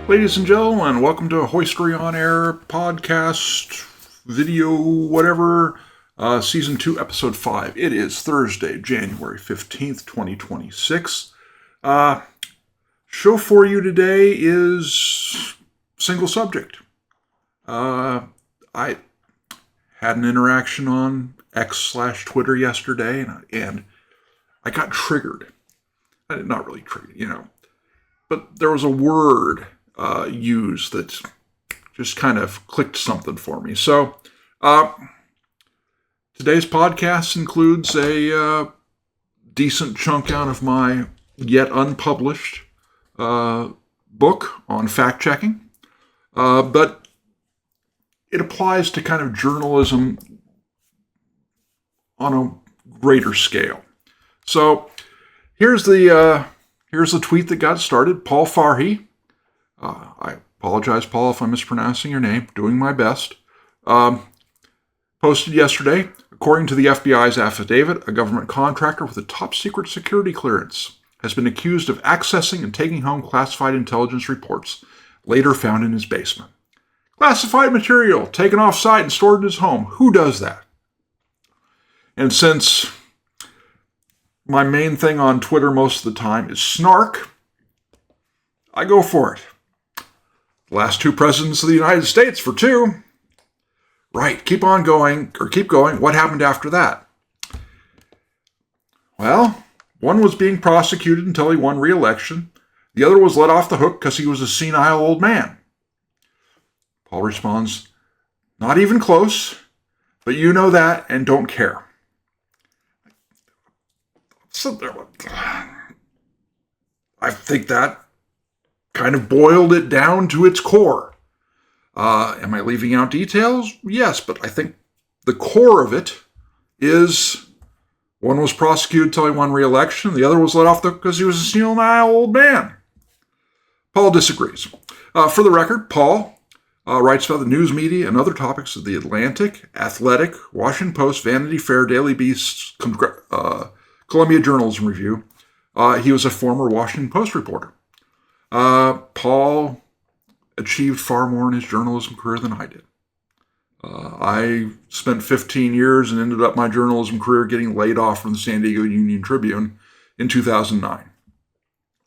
Ladies and gentlemen, welcome to Hoystory On Air podcast, video, whatever, Season 2, Episode 5. It is Thursday, January 15th, 2026. Show for you today is single subject. I had an interaction on X/Twitter yesterday, and I got triggered. Not really triggered, but there was a word used that just kind of clicked something for me. So, today's podcast includes a decent chunk out of my yet unpublished book on fact-checking, but it applies to kind of journalism on a greater scale. So, here's the tweet that got started. Paul Farhi. I apologize, Paul, if I'm mispronouncing your name. Doing my best. Posted yesterday, according to the FBI's affidavit, a government contractor with a top-secret security clearance has been accused of accessing and taking home classified intelligence reports later found in his basement. Classified material taken off-site and stored in his home. Who does that? And since my main thing on Twitter most of the time is snark, I go for it. The last two presidents of the United States for two. Right, keep going. What happened after that? Well, one was being prosecuted until he won re-election. The other was let off the hook because he was a senile old man. Paul responds, not even close, but you know that and don't care. So I think that kind of boiled it down to its core. Am I leaving out details? Yes, but I think the core of it is one was prosecuted until he won re-election, the other was let off because he was a senile old man. Paul disagrees. For the record, Paul writes about the news media and other topics of The Atlantic, Athletic, Washington Post, Vanity Fair, Daily Beast, Columbia Journalism Review. He was a former Washington Post reporter. Paul achieved far more in his journalism career than I did. I spent 15 years and ended up my journalism career getting laid off from the San Diego Union Tribune in 2009.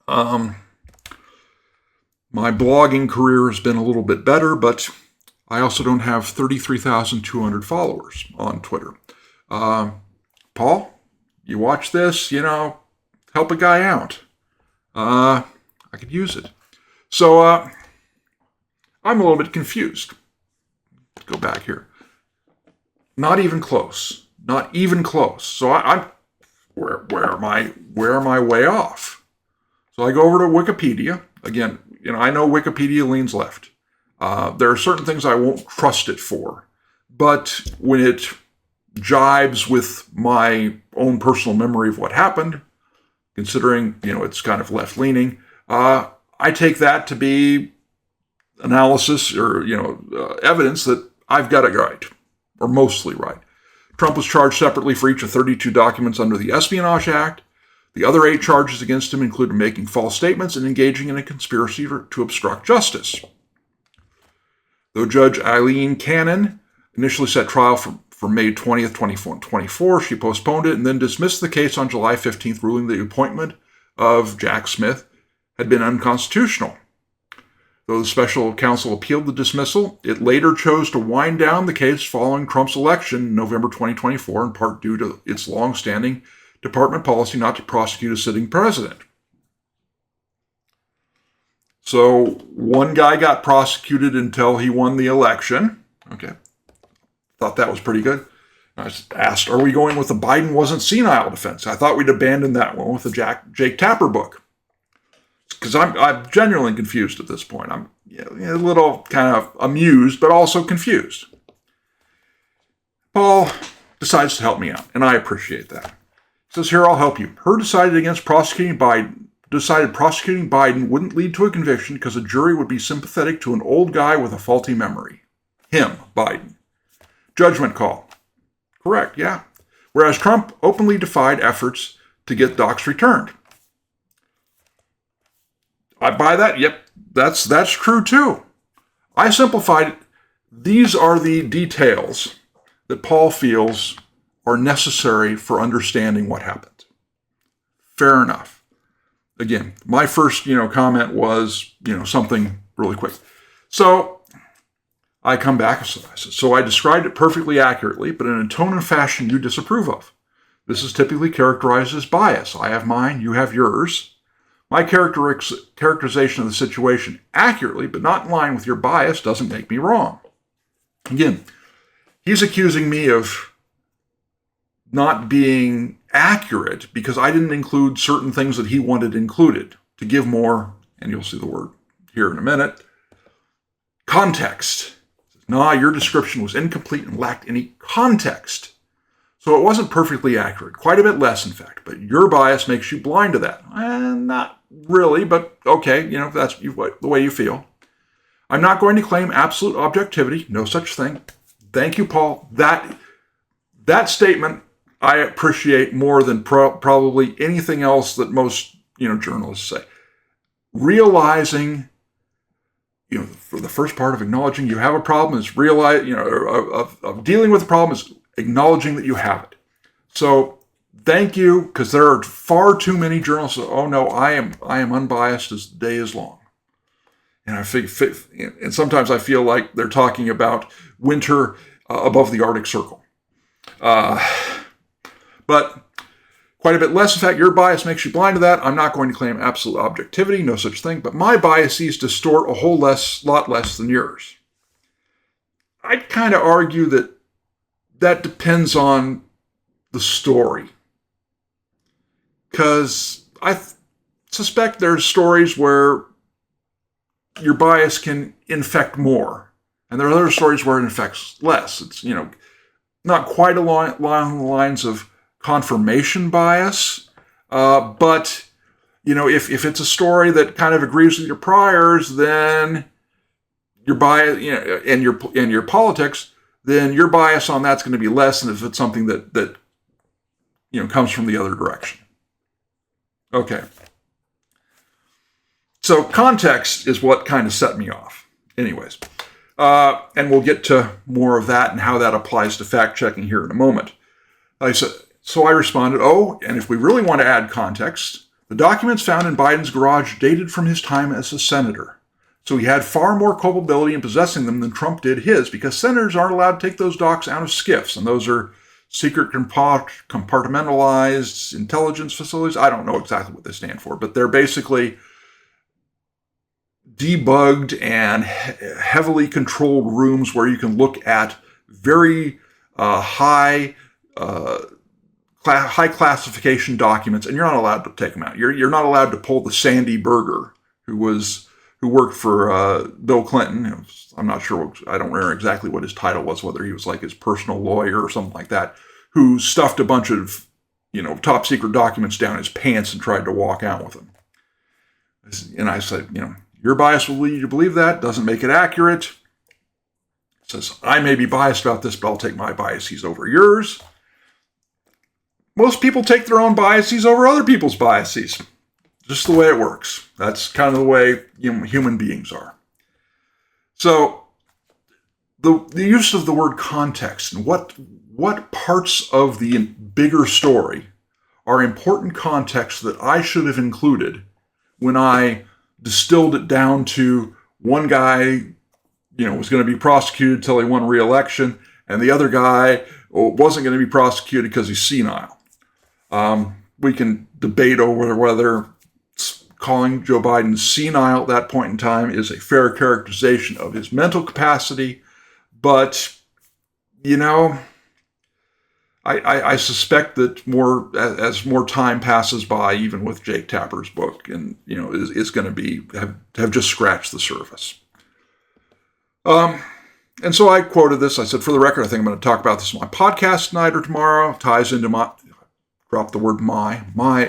My blogging career has been a little bit better, but I also don't have 33,200 followers on Twitter. Paul, you watch this, help a guy out. I could use it. So, I'm a little bit confused. Let's go back here. Not even close. So I'm where am I way off? So I go over to Wikipedia. Again, I know Wikipedia leans left. There are certain things I won't trust it for. But when it jibes with my own personal memory of what happened, considering, it's kind of left-leaning, I take that to be analysis or, evidence that I've got it right, or mostly right. Trump was charged separately for each of 32 documents under the Espionage Act. The other 8 charges against him included making false statements and engaging in a conspiracy to obstruct justice. Though Judge Eileen Cannon initially set trial for May 20th, 2024, she postponed it and then dismissed the case on July 15th, ruling the appointment of Jack Smith had been unconstitutional. Though the special counsel appealed the dismissal, it later chose to wind down the case following Trump's election in November 2024, in part due to its long-standing department policy not to prosecute a sitting president. So one guy got prosecuted until he won the election. Okay. Thought that was pretty good. I asked, are we going with the Biden wasn't senile defense? I thought we'd abandon that one with the Jake Tapper book. Because I'm genuinely confused at this point. I'm a little kind of amused, but also confused. Paul decides to help me out, and I appreciate that. He says, here, I'll help you. Her decided prosecuting Biden wouldn't lead to a conviction because a jury would be sympathetic to an old guy with a faulty memory. Him, Biden. Judgment call. Correct, yeah. Whereas Trump openly defied efforts to get docs returned. I buy that? Yep, that's true too. I simplified it. These are the details that Paul feels are necessary for understanding what happened. Fair enough. Again, my first, comment was, something really quick. So I come back, so I described it perfectly accurately, but in a tone and fashion you disapprove of. This is typically characterized as bias. I have mine, you have yours. My characterization of the situation accurately, but not in line with your bias, doesn't make me wrong. Again, he's accusing me of not being accurate because I didn't include certain things that he wanted included. To give more, and you'll see the word here in a minute, context. Nah, your description was incomplete and lacked any context. So it wasn't perfectly accurate, quite a bit less, in fact, but your bias makes you blind to that. Not really, but okay, that's the way you feel. I'm not going to claim absolute objectivity, no such thing. Thank you, Paul. That statement I appreciate more than probably anything else that most, journalists say. Realizing, for the first part of acknowledging you have a problem is realize, of dealing with the problem is acknowledging that you have it. So thank you, because there are far too many journalists that, oh no, I am unbiased as the day is long. And and sometimes I feel like they're talking about winter above the Arctic Circle. But quite a bit less. In fact, your bias makes you blind to that. I'm not going to claim absolute objectivity, no such thing. But my biases distort a lot less than yours. I'd kind of argue that depends on the story. Because I suspect there's stories where your bias can infect more. And there are other stories where it infects less. It's, not quite along the lines of confirmation bias, but, if it's a story that kind of agrees with your priors, then your bias, and your politics, then your bias on that's going to be less than if it's something that comes from the other direction. Okay. So context is what kind of set me off. Anyways, and we'll get to more of that and how that applies to fact-checking here in a moment. So I responded, and if we really want to add context, the documents found in Biden's garage dated from his time as a senator. So he had far more culpability in possessing them than Trump did his, because senators aren't allowed to take those docs out of SCIFs, and those are secret compartmentalized intelligence facilities. I don't know exactly what they stand for, but they're basically debugged and heavily controlled rooms where you can look at very high classification documents, and you're not allowed to take them out. You're not allowed to pull the Sandy Berger, who worked for Bill Clinton. I'm not sure. I don't remember exactly what his title was, whether he was like his personal lawyer or something like that, who stuffed a bunch of top secret documents down his pants and tried to walk out with them. And I said, your bias will lead you to believe that. Doesn't make it accurate. It says, I may be biased about this, but I'll take my biases over yours. Most people take their own biases over other people's biases. Just the way it works. That's kind of the way human beings are. So the use of the word context and what parts of the bigger story are important context that I should have included when I distilled it down to one guy, was going to be prosecuted till he won re-election, and the other guy wasn't going to be prosecuted because he's senile. We can debate over whether calling Joe Biden senile at that point in time is a fair characterization of his mental capacity, but, I suspect that as more time passes by, even with Jake Tapper's book, and is going to have just scratched the surface. And so I quoted this. I said, for the record, I think I'm going to talk about this in my podcast tonight or tomorrow. Ties into drop the word my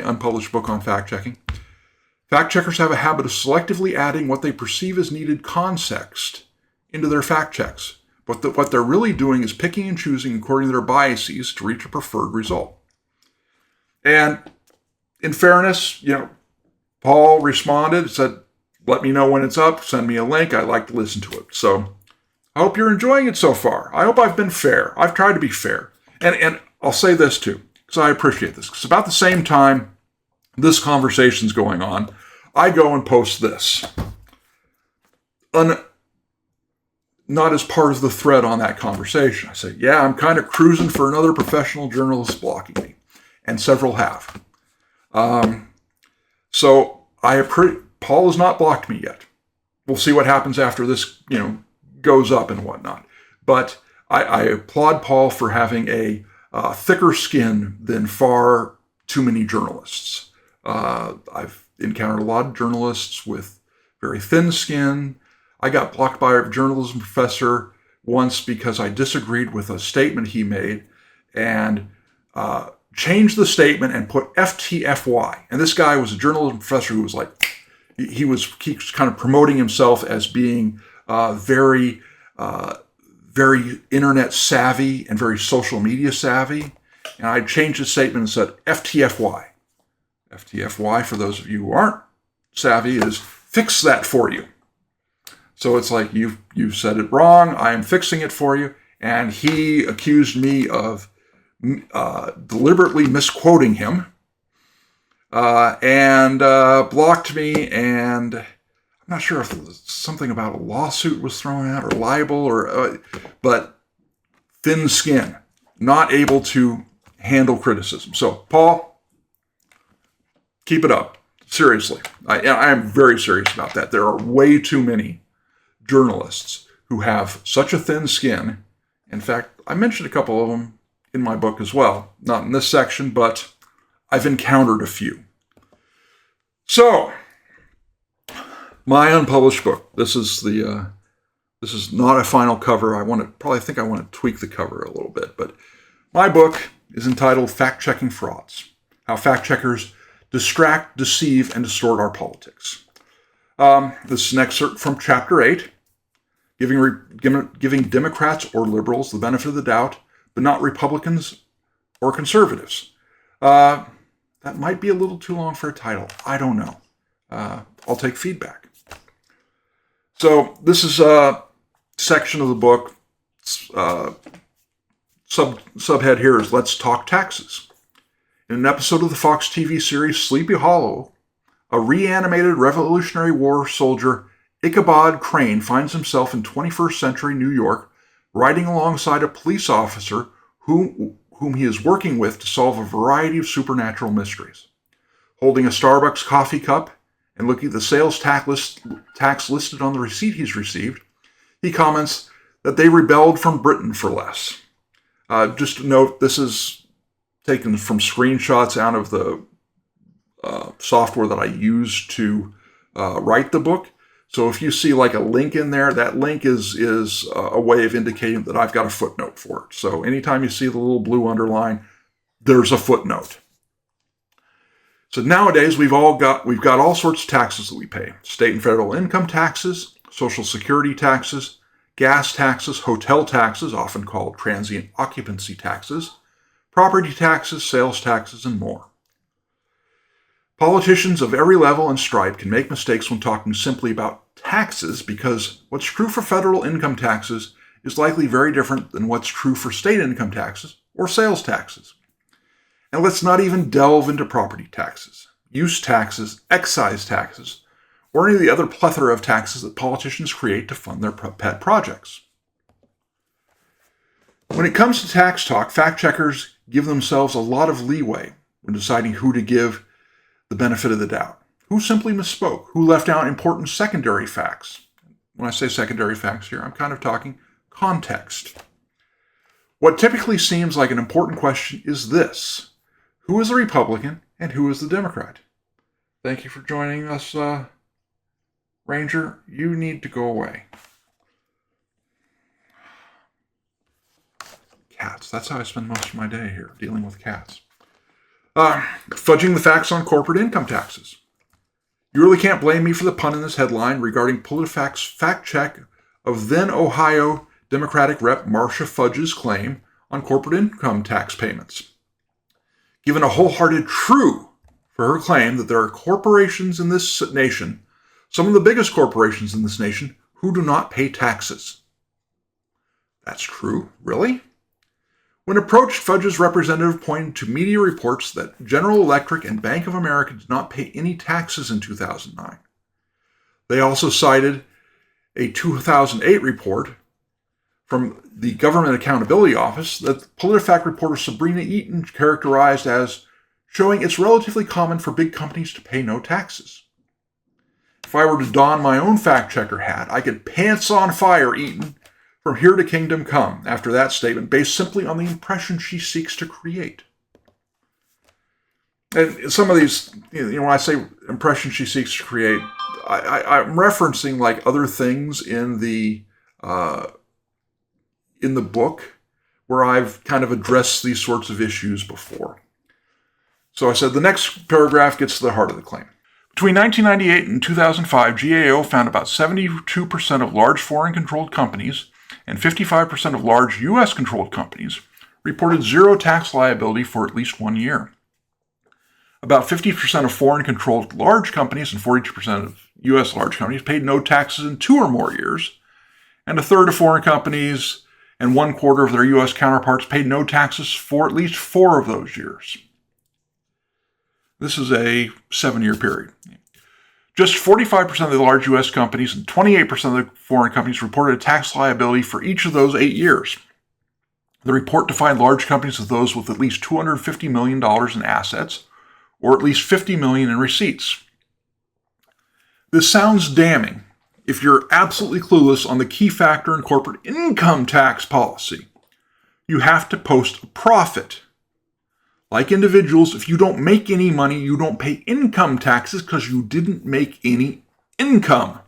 unpublished book on fact checking. Fact checkers have a habit of selectively adding what they perceive as needed context into their fact checks. But what they're really doing is picking and choosing according to their biases to reach a preferred result. And in fairness, Paul responded, said, let me know when it's up. Send me a link. I'd like to listen to it. So I hope you're enjoying it so far. I hope I've been fair. I've tried to be fair. And I'll say this too, because I appreciate this. Because about the same time this conversation's going on, I go and post this. Not as part of the thread on that conversation. I say, yeah, I'm kind of cruising for another professional journalist blocking me. And several have. So Paul has not blocked me yet. We'll see what happens after this, goes up and whatnot. But I applaud Paul for having a thicker skin than far too many journalists. I've encountered a lot of journalists with very thin skin. I got blocked by a journalism professor once because I disagreed with a statement he made and changed the statement and put FTFY. And this guy was a journalism professor who was like, he was kind of promoting himself as being very internet savvy and very social media savvy. And I changed the statement and said FTFY. FTFY, for those of you who aren't savvy, is fix that for you. So it's like, you've said it wrong, I am fixing it for you. And he accused me of deliberately misquoting him and blocked me. And I'm not sure if something about a lawsuit was thrown out or libel, but thin skin, not able to handle criticism. So, Paul, keep it up. Seriously. I am very serious about that. There are way too many journalists who have such a thin skin. In fact, I mentioned a couple of them in my book as well. Not in this section, but I've encountered a few. So, my unpublished book. This is not a final cover. I want to tweak the cover a little bit, but my book is entitled Fact-Checking Frauds: How Fact-Checkers Distract, Deceive, and Distort Our Politics. This is an excerpt from Chapter 8, giving Democrats or liberals the benefit of the doubt, but not Republicans or conservatives. That might be a little too long for a title. I don't know. I'll take feedback. So this is a section of the book. Subhead here is Let's Talk Taxes. In an episode of the Fox TV series Sleepy Hollow, a reanimated Revolutionary War soldier, Ichabod Crane, finds himself in 21st century New York, riding alongside a police officer whom he is working with to solve a variety of supernatural mysteries. Holding a Starbucks coffee cup and looking at the sales tax listed on the receipt he's received, he comments that they rebelled from Britain for less. Just to note, this is taken from screenshots out of the software that I use to write the book. So if you see like a link in there, that link is a way of indicating that I've got a footnote for it. So anytime you see the little blue underline, there's a footnote. So nowadays we've got all sorts of taxes that we pay: state and federal income taxes, Social Security taxes, gas taxes, hotel taxes, often called transient occupancy taxes, property taxes, sales taxes, and more. Politicians of every level and stripe can make mistakes when talking simply about taxes, because what's true for federal income taxes is likely very different than what's true for state income taxes or sales taxes. And let's not even delve into property taxes, use taxes, excise taxes, or any of the other plethora of taxes that politicians create to fund their pet projects. When it comes to tax talk, fact checkers give themselves a lot of leeway when deciding who to give the benefit of the doubt, who simply misspoke, who left out important secondary facts. When I say secondary facts here, I'm kind of talking context. What typically seems like an important question is this: who is the Republican and who is the Democrat? Thank you for joining us, Ranger. You need to go away. Cats. That's how I spend most of my day here, dealing with cats. Fudging the facts on corporate income taxes. You really can't blame me for the pun in this headline regarding PolitiFact's fact check of then Ohio Democratic Rep. Marcia Fudge's claim on corporate income tax payments. Given a wholehearted true for her claim that there are corporations in this nation some of the biggest corporations in this nation who do not pay taxes. That's true, really? When approached, Fudge's representative pointed to media reports that General Electric and Bank of America did not pay any taxes in 2009. They also cited a 2008 report from the Government Accountability Office that PolitiFact reporter Sabrina Eaton characterized as showing it's relatively common for big companies to pay no taxes. If I were to don my own fact-checker hat, I could pants on fire Eaton from here to kingdom come after that statement, based simply on the impression she seeks to create. And some of these, when I say impression she seeks to create, I'm referencing like other things in the book where I've kind of addressed these sorts of issues before. So I said the next paragraph gets to the heart of the claim. Between 1998 and 2005, GAO found about 72% of large foreign-controlled companies and 55% of large U.S.-controlled companies reported zero tax liability for at least 1 year. About 50% of foreign-controlled large companies and 42% of U.S. large companies paid no taxes in 2 or more years, and a third of foreign companies and 1/4 of their U.S. counterparts paid no taxes for at least 4 of those years. This is a 7-year period. Just 45% of the large U.S. companies and 28% of the foreign companies reported a tax liability for each of those 8 years. The report defined large companies as those with at least $250 million in assets, or at least $50 million in receipts. This sounds damning if you're absolutely clueless on the key factor in corporate income tax policy. You have to post a profit. Like individuals, if you don't make any money, you don't pay income taxes because you didn't make any income.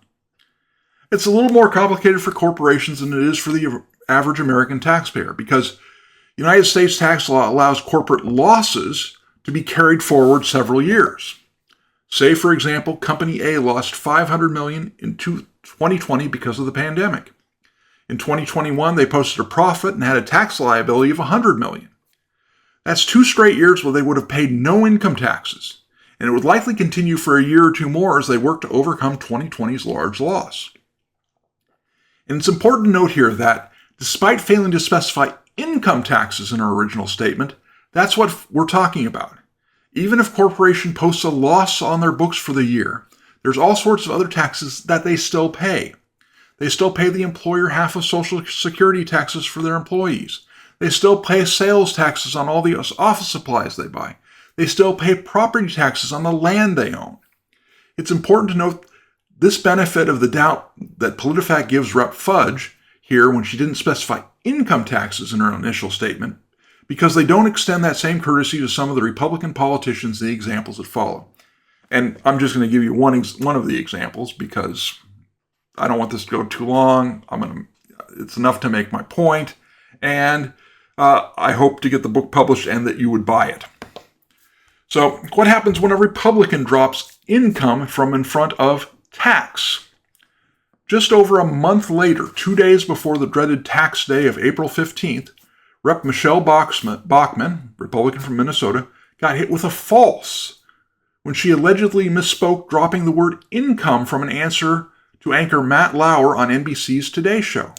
It's a little more complicated for corporations than it is for the average American taxpayer because United States tax law allows corporate losses to be carried forward several years. Say, for example, Company A lost $500 million in 2020 because of the pandemic. In 2021, they posted a profit and had a tax liability of $100 million. That's 2 straight years where they would have paid no income taxes, and it would likely continue for a year or 2 more as they work to overcome 2020's large loss. And it's important to note here that, despite failing to specify income taxes in our original statement, that's what we're talking about. Even if a corporation posts a loss on their books for the year, there's all sorts of other taxes that they still pay. They still pay the employer half of Social Security taxes for their employees. They still pay sales taxes on all the office supplies they buy. They still pay property taxes on the land they own. It's important to note this benefit of the doubt that PolitiFact gives Rep. Fudge here when she didn't specify income taxes in her initial statement, because they don't extend that same courtesy to some of the Republican politicians in the examples that follow. And I'm just going to give you one of the examples because I don't want this to go too long. It's enough to make my point. And I hope to get the book published and that you would buy it. So what happens when a Republican drops income from in front of tax? Just over a month later, 2 days before the dreaded tax day of April 15th, Rep. Michelle Bachmann, Republican from Minnesota, got hit with a false when she allegedly misspoke, dropping the word income from an answer to anchor Matt Lauer on NBC's Today Show.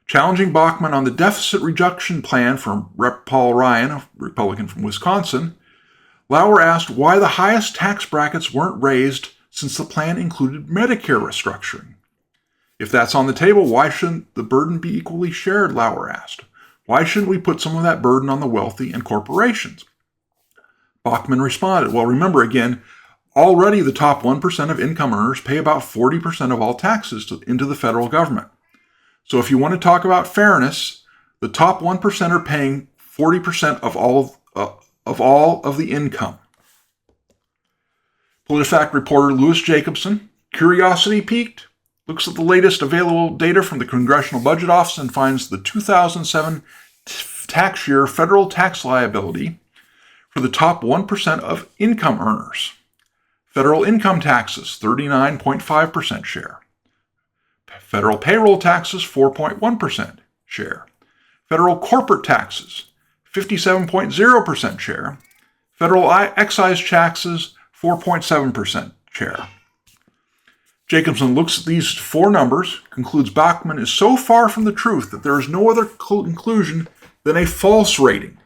Challenging Bachmann on the deficit reduction plan from Rep. Paul Ryan, a Republican from Wisconsin, Lauer asked why the highest tax brackets weren't raised since the plan included Medicare restructuring. If that's on the table, why shouldn't the burden be equally shared, Lauer asked. Why shouldn't we put some of that burden on the wealthy and corporations? Bachmann responded, well, remember again, already the top 1% of income earners pay about 40% of all taxes into the federal government. So if you want to talk about fairness, the top 1% are paying 40% of all of the income. PolitiFact reporter Louis Jacobson, curiosity piqued, looks at the latest available data from the Congressional Budget Office and finds the 2007 tax year federal tax liability for the top 1% of income earners. Federal income taxes, 39.5% share. Federal payroll taxes, 4.1% share. Federal corporate taxes, 57.0% share. Federal excise taxes, 4.7% share. Jacobson looks at these four numbers, concludes Bachman is so far from the truth that there is no other conclusion than a false rating.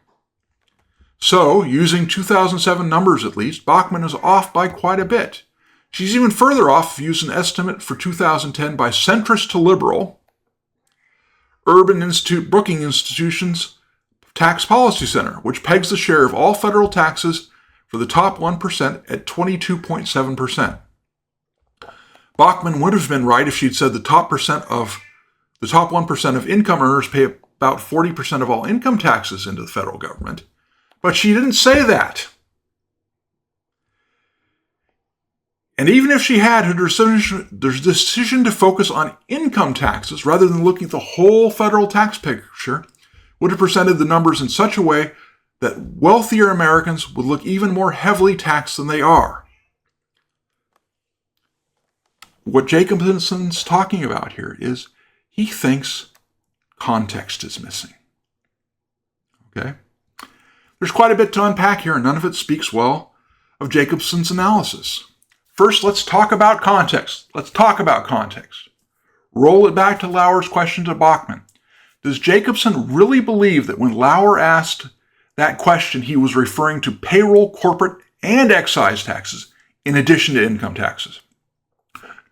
So, using 2007 numbers at least, Bachman is off by quite a bit. She's even further off if you use an estimate for 2010 by centrist to liberal, Urban Institute Brookings Institution's Tax Policy Center, which pegs the share of all federal taxes for the top 1% at 22.7%. Bachman would have been right if she'd said the top 1% of income earners pay about 40% of all income taxes into the federal government. But she didn't say that. And even if she had, her decision to focus on income taxes rather than looking at the whole federal tax picture would have presented the numbers in such a way that wealthier Americans would look even more heavily taxed than they are. What Jacobson's talking about here is he thinks context is missing. Okay? There's quite a bit to unpack here, and none of it speaks well of Jacobson's analysis. First, let's talk about context. Roll it back to Lauer's question to Bachman. Does Jacobson really believe that when Lauer asked that question, he was referring to payroll, corporate, and excise taxes, in addition to income taxes?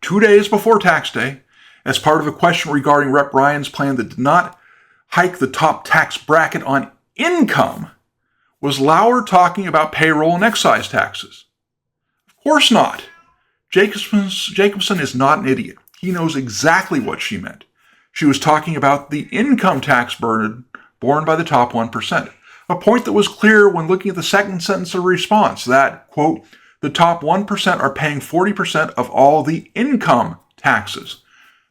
2 days before tax day, as part of a question regarding Rep. Ryan's plan that did not hike the top tax bracket on income, was Lauer talking about payroll and excise taxes? Of course not. Jacobson is not an idiot. He knows exactly what she meant. She was talking about the income tax burden borne by the top 1%, a point that was clear when looking at the second sentence of response, that, quote, the top 1% are paying 40% of all the income taxes.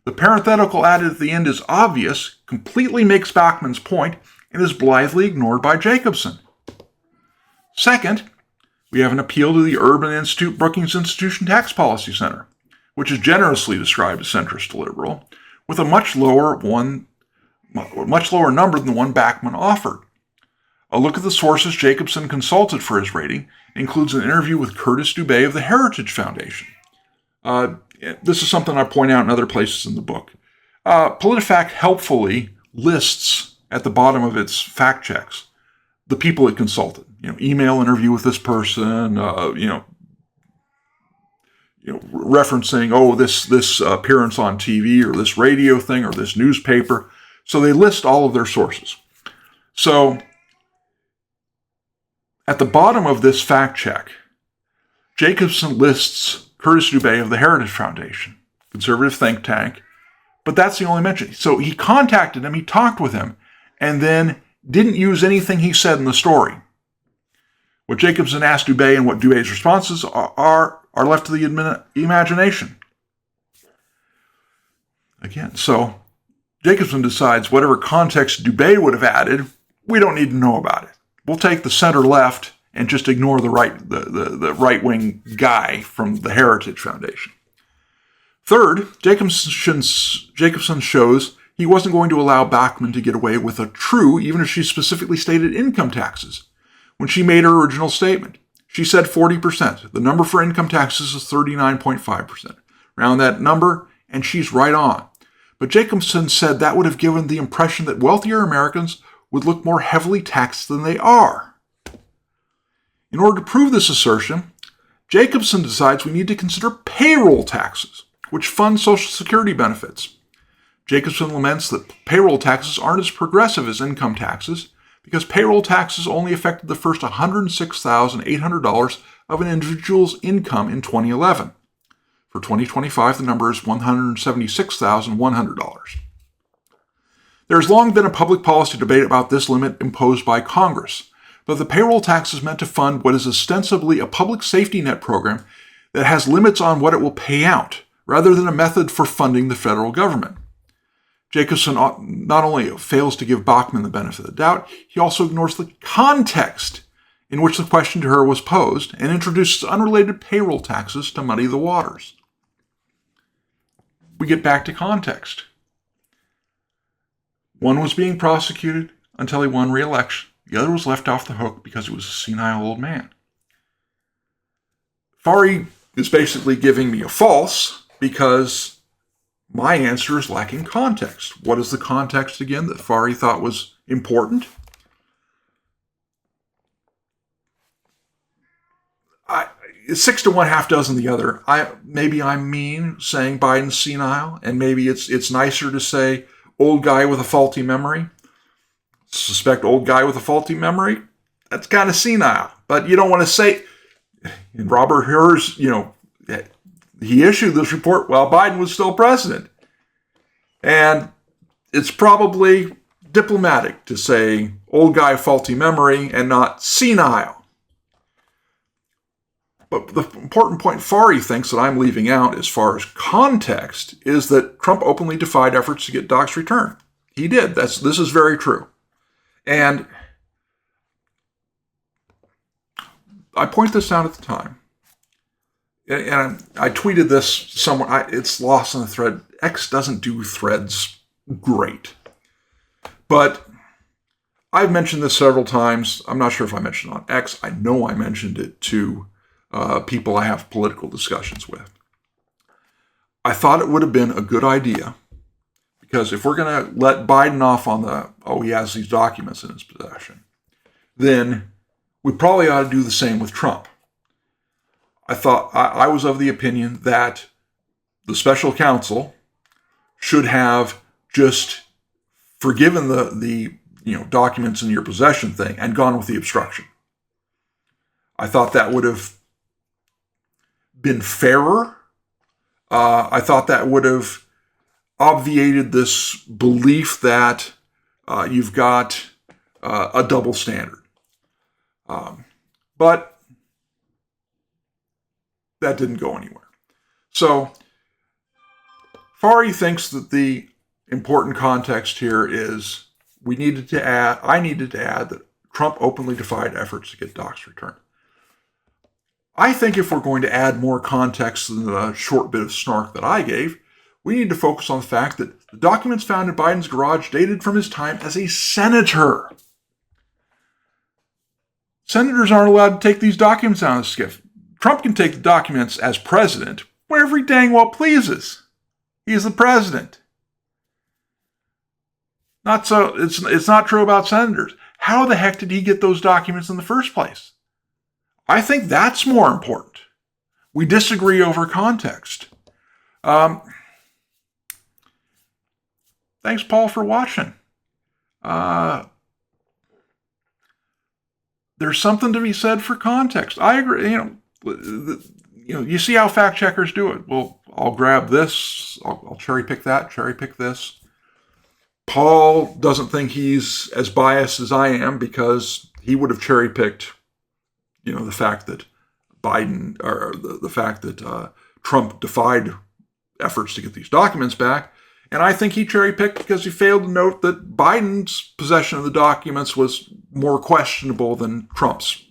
The parenthetical added at the end is obvious, completely makes Bachman's point, and is blithely ignored by Jacobson. Second, we have an appeal to the Urban Institute Brookings Institution Tax Policy Center, which is generously described as centrist to liberal, with a much lower number than the one Bachman offered. A look at the sources Jacobson consulted for his rating includes an interview with Curtis Dubé of the Heritage Foundation. This is something I point out in other places in the book. PolitiFact helpfully lists at the bottom of its fact checks the people it consulted. Email interview with this person, referencing, this appearance on TV or this radio thing or this newspaper. So they list all of their sources. So at the bottom of this fact check, Jacobson lists Curtis Dubé of the Heritage Foundation, conservative think tank, but that's the only mention. So he contacted him, he talked with him, and then didn't use anything he said in the story. What Jacobson asked Dubé and what Dubé's responses are left to the imagination. Again, so Jacobson decides whatever context Dubé would have added, we don't need to know about it. We'll take the center left and just ignore the right-wing guy from the Heritage Foundation. Third, Jacobson shows he wasn't going to allow Bachman to get away with a true, even if she specifically stated income taxes. When she made her original statement, she said 40%. The number for income taxes is 39.5%. Round that number, and she's right on. But Jacobson said that would have given the impression that wealthier Americans would look more heavily taxed than they are. In order to prove this assertion, Jacobson decides we need to consider payroll taxes, which fund Social Security benefits. Jacobson laments that payroll taxes aren't as progressive as income taxes because payroll taxes only affected the first $106,800 of an individual's income in 2011. For 2025, the number is $176,100. There has long been a public policy debate about this limit imposed by Congress, but the payroll tax is meant to fund what is ostensibly a public safety net program that has limits on what it will pay out, rather than a method for funding the federal government. Jacobson not only fails to give Bachman the benefit of the doubt, he also ignores the context in which the question to her was posed and introduces unrelated payroll taxes to muddy the waters. We get back to context. One was being prosecuted until he won re-election. The other was left off the hook because he was a senile old man. Farhi is basically giving me a false because my answer is lacking context. What is the context again that Farhi thought was important? It's 6 to 1, half dozen the other. Maybe I'm mean saying Biden's senile, and maybe it's nicer to say old guy with a faulty memory. Suspect old guy with a faulty memory. That's kind of senile, but you don't want to say. And Robert Hur's, he issued this report while Biden was still president, and it's probably diplomatic to say old guy, faulty memory, and not senile. But the important point Farhi thinks that I'm leaving out as far as context is that Trump openly defied efforts to get docs returned. He did. This is very true. And I point this out at the time. And I tweeted this somewhere. It's lost in the thread. X doesn't do threads great. But I've mentioned this several times. I'm not sure if I mentioned it on X. I know I mentioned it to people I have political discussions with. I thought it would have been a good idea, because if we're going to let Biden off on he has these documents in his possession, then we probably ought to do the same with Trump. I was of the opinion that the special counsel should have just forgiven the documents in your possession thing and gone with the obstruction. I thought that would have been fairer. I thought that would have obviated this belief that you've got a double standard. But that didn't go anywhere. So Farhi thinks that the important context here is I needed to add that Trump openly defied efforts to get docs returned. I think if we're going to add more context than the short bit of snark that I gave, we need to focus on the fact that the documents found in Biden's garage dated from his time as a senator. Senators aren't allowed to take these documents out of the SCIF. Trump can take the documents as president wherever he dang well pleases. He is the president. It's not true about senators. How the heck did he get those documents in the first place? I think that's more important. We disagree over context. Thanks, Paul, for watching. There's something to be said for context. I agree. You see how fact checkers do it. Well, I'll grab this. I'll cherry pick that. Cherry pick this. Paul doesn't think he's as biased as I am because he would have cherry picked the fact that Biden, or the fact that Trump defied efforts to get these documents back. And I think he cherry picked because he failed to note that Biden's possession of the documents was more questionable than Trump's.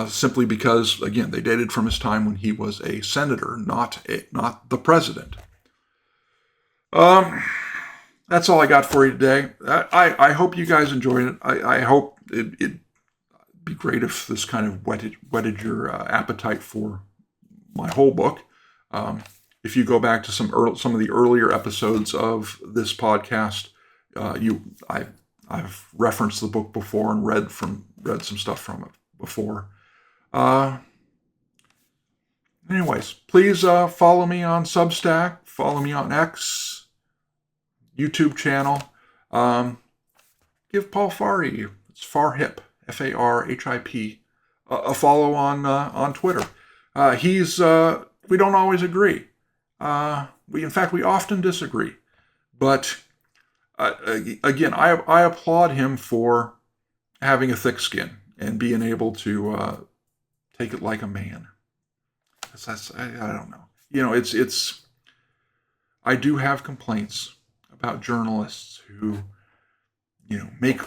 Simply because, again, they dated from his time when he was a senator, not the president. That's all I got for you today. I hope you guys enjoyed it. I hope it'd be great if this kind of whetted your appetite for my whole book. If you go back to some of the earlier episodes of this podcast, I've referenced the book before and read some stuff from it before. Anyways, please follow me on Substack, follow me on X, YouTube channel. Give Paul Farhi, it's Farhip, Farhip, a follow on Twitter. We don't always agree. We often disagree. But again, I applaud him for having a thick skin and being able to take it like a man. I don't know. I do have complaints about journalists who, make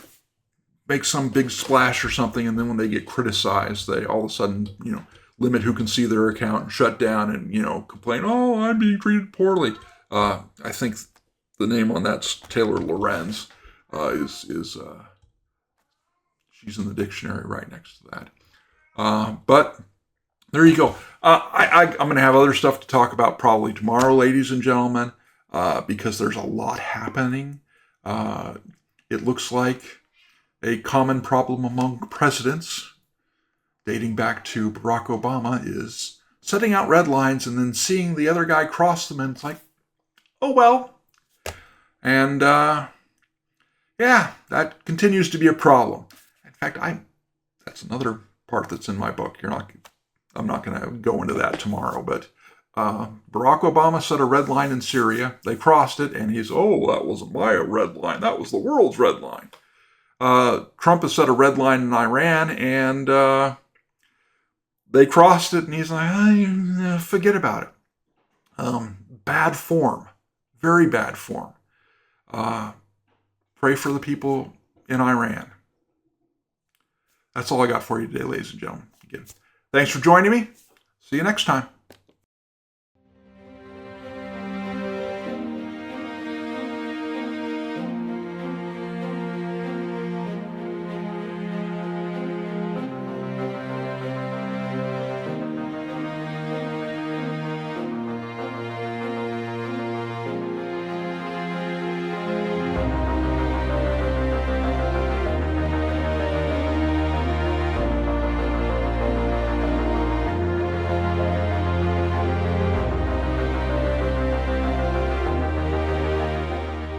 some big splash or something, and then when they get criticized, they all of a sudden, limit who can see their account and shut down and, complain, oh, I'm being treated poorly. I think the name on that's Taylor Lorenz. She's in the dictionary right next to that. But there you go. I'm going to have other stuff to talk about probably tomorrow, ladies and gentlemen, because there's a lot happening. It looks like a common problem among presidents, dating back to Barack Obama, is setting out red lines and then seeing the other guy cross them, and it's like, oh well. And yeah, that continues to be a problem. In fact, that's another part that's in my book. I'm not going to go into that tomorrow, but Barack Obama set a red line in Syria. They crossed it, and that wasn't my red line. That was the world's red line. Trump has set a red line in Iran, and they crossed it, and he's like, forget about it. Bad form. Very bad form. Pray for the people in Iran. That's all I got for you today, ladies and gentlemen. Again, thanks for joining me. See you next time.